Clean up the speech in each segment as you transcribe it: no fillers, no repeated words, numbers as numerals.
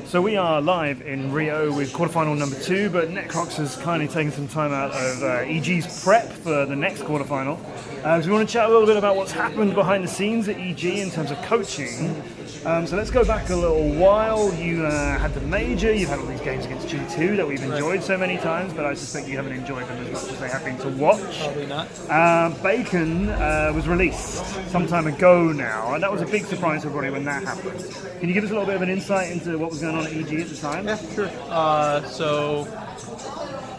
So we are live in Rio with quarterfinal number 2, but Necrox has kindly taken some time out of EG's prep for the next quarterfinal. So we want to chat a little bit about what's happened behind the scenes at EG in terms of coaching. So let's go back a little while. You had the major, you've had all these games against G2 that we've enjoyed so many times, but I suspect you haven't enjoyed them as much as they have been to watch. Probably not. BKN was released some time ago now, and that was a big surprise to everybody when that happened. Can you give us a little bit of an insight into what was going on at EG at the time? Yeah, sure. So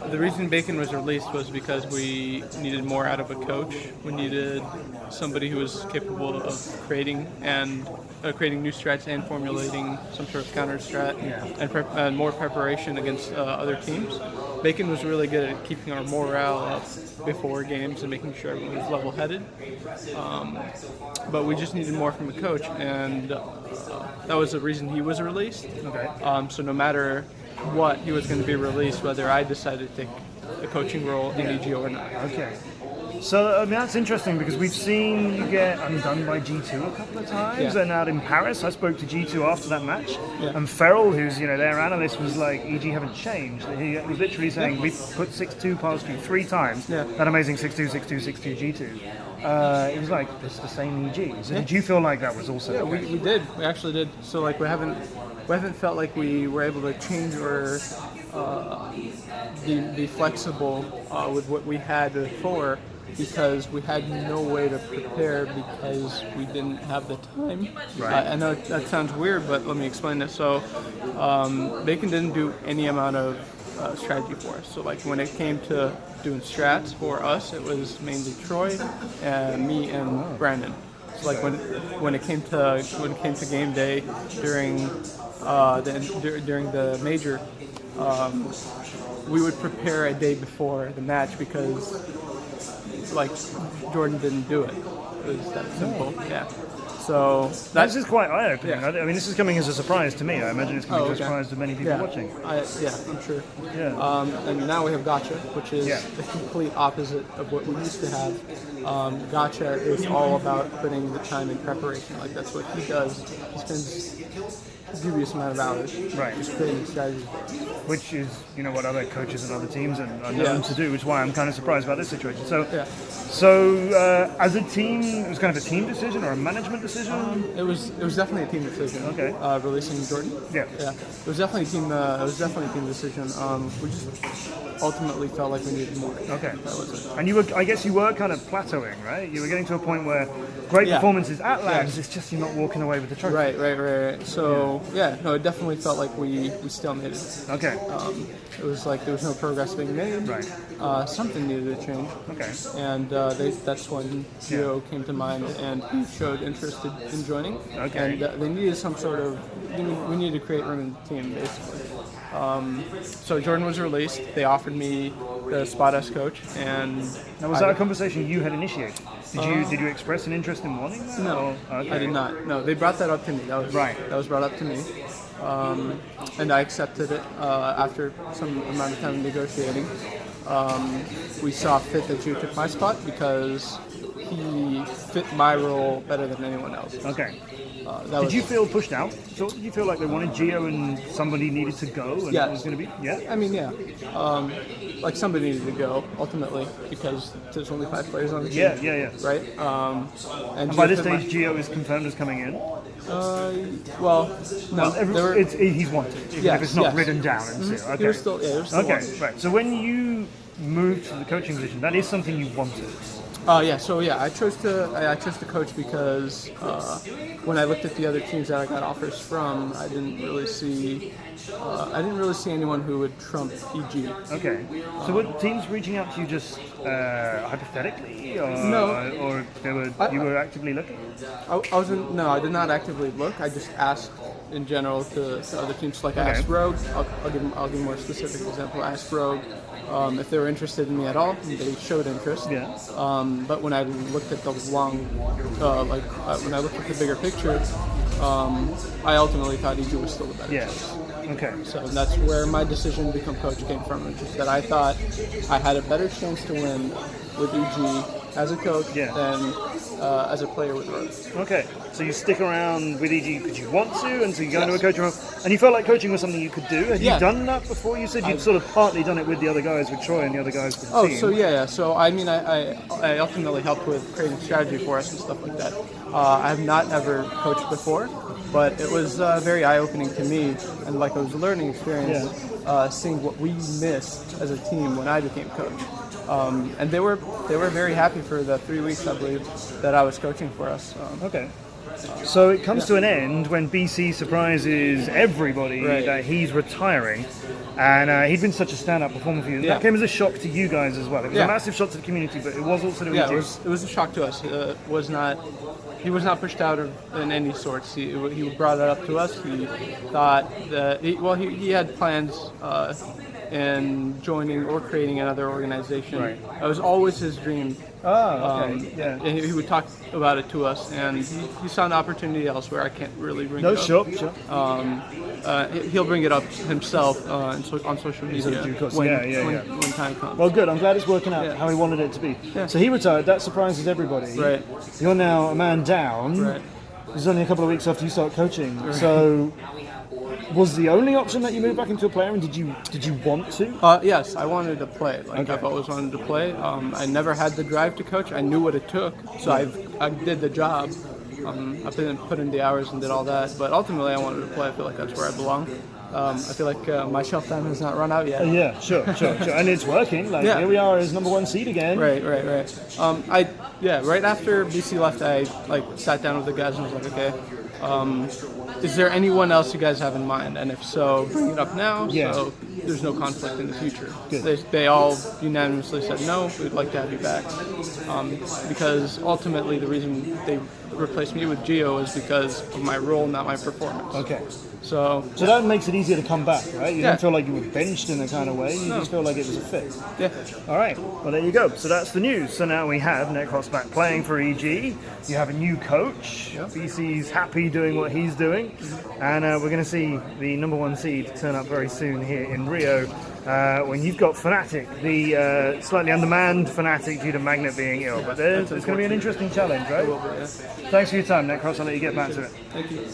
the reason BKN was released was because we needed more out of a coach. We needed somebody who was capable of creating new strats and formulating some sort of counter strat and more preparation against other teams. BKN was really good at keeping our morale up before games and making sure everyone was level-headed. But we just needed more from a coach, and that was the reason he was released. Okay. So no matter what, he was going to be released, whether I decided to take a coaching role in EG or not. Okay. So, I mean, that's interesting because we've seen you get undone by G2 a couple of times, and out in Paris, I spoke to G2 after that match, and Ferrell, who's their analyst, was like, EG haven't changed. He was literally saying, we put 6-2 past you 3 times, that amazing 6-2, 6-2, 6-2 G2. It was like, it's the same EG. So did you feel like that was also the case? We did. We actually did. So, like, we haven't felt like we were able to change or be flexible with what we had before, because we had no way to prepare because we didn't have the time. Right. I know that sounds weird, but let me explain this. So, BKN didn't do any amount of strategy for us. So, like, when it came to doing strats for us, it was mainly Troy, and me, and Brandon. So, like, when it came to game day during the major, we would prepare a day before the match because, like, Jordan didn't do it. It was that simple. Yeah. So this is quite eye-opening. Yeah. I mean, this is coming as a surprise to me. I imagine it's coming as a surprise to many people watching. I'm sure. Yeah. And now we have Gacha, which is the complete opposite of what we used to have. Gacha is all about putting the time in preparation. Like, that's what he does. He spends a dubious amount of hours just creating strategies. Which is, what other coaches and other teams are known to do, which is why I'm kind of surprised about this situation. So, as a team, it was kind of a team decision or a management decision? It was definitely a team decision. Okay. Releasing Jordan. Yeah. It was definitely a team decision. We just ultimately felt like we needed more. Okay. That was it. And I guess you were kind of plateauing, right? You were getting to a point where great performances at Labs, it's just you're not walking away with the trophy. Right. So it definitely felt like we still needed it. Okay. It was like there was no progress being made. Right. Something needed to change. Okay. And that's when Geoo came to mind, and he showed interest in joining. Okay. And they needed some sort of. We needed to create room in the team, basically. So Jordan was released. They offered me the spot as coach, and now was that a conversation you had initiated? Did you express an interest in wanting that? No, I did not. No, they brought that up to me. That was brought up to me, and I accepted it after some amount of time negotiating. We saw fit that Geoo took my spot because he fit my role better than anyone else. Okay. Did you feel pushed out? So did you feel like they wanted Geoo and somebody needed to go? And it was going to be? Yeah. I mean, like somebody needed to go ultimately because there's only 5 players on the team. Yeah. Right. And by this stage, Geoo is confirmed as coming in. He's wanted, even if it's not written down. Okay. He was still okay. Right. So when you moved to the coaching position, that is something you wanted. I chose to coach because when I looked at the other teams that I got offers from, I didn't really see anyone who would trump EG. Okay. So were teams reaching out to you just hypothetically, or no, or you were actively looking? I did not actively look. I just asked in general to other teams. Like I asked Rogue. I'll give a more specific example. I asked Rogue if they were interested in me at all. They showed interest. Yeah. But when I looked at the when I looked at the bigger picture, I ultimately thought EG was still the better choice. Okay. So that's where my decision to become coach came from, which is that I thought I had a better chance to win with EG as a coach than as a player with Rose. Okay, so you stick around with EG because you want to, and so you go into a coaching role, and you felt like coaching was something you could do. Had you done that before? You said you'd sort of partly done it with the other guys, with Troy and the other guys for the team. So yeah. So I mean, I ultimately helped with creating strategy for us and stuff like that. I have not ever coached before, but it was very eye-opening to me, and like it was a learning experience, seeing what we missed as a team when I became coach. And they were very happy for the 3 weeks, I believe, that I was coaching for us. Okay. So it comes to an end when BC surprises everybody that he's retiring, and he'd been such a stand-up performer for you. That came as a shock to you guys as well. It was a massive shock to the community, but it was also to EG. It was a shock to us. He was not pushed out in any sorts. He brought it up to us. He thought that he had plans in joining or creating another organization. Right. It was always his dream. Oh, okay. And he would talk about it to us, and he saw an opportunity elsewhere. I can't really bring it up. Sure. He'll bring it up himself on social media when time comes. Well, good. I'm glad it's working out how he wanted it to be. Yeah. So he retired. That surprises everybody. Right. You're now a man down. Right. It's only a couple of weeks after you start coaching. Right. So was the only option that you moved back into a player, and did you want to? Yes, I wanted to play. I've always wanted to play. I never had the drive to coach. I knew what it took, so I did the job. I put in the hours and did all that, but ultimately I wanted to play. I feel like that's where I belong. I feel like my shelf time has not run out yet. Yeah, sure. And it's working. Here we are as number 1 seed again. Right. Right after BC left, I sat down with the guys and was like, okay, is there anyone else you guys have in mind? And if so, bring it up now. Yeah. So there's no conflict in the future. Good. They all unanimously said no. We'd like to have you back, because ultimately the reason they replaced me with Geoo is because of my role, not my performance. Okay. So that makes it easier to come back, right? You don't feel like you were benched in a kind of way. You just feel like it was a fit. Yeah. All right. Well, there you go. So that's the news. So now we have Necrox back playing for EG. You have a new coach. Yep. BC's happy doing what he's doing. And we're going to see the number 1 seed turn up very soon here in Rio. When you've got Fnatic, the slightly undermanned Fnatic due to Magnet being ill. But it's going to be an interesting challenge, right? It will be, yeah. Thanks for your time, Necrox. I'll let you get back to it. Thank you.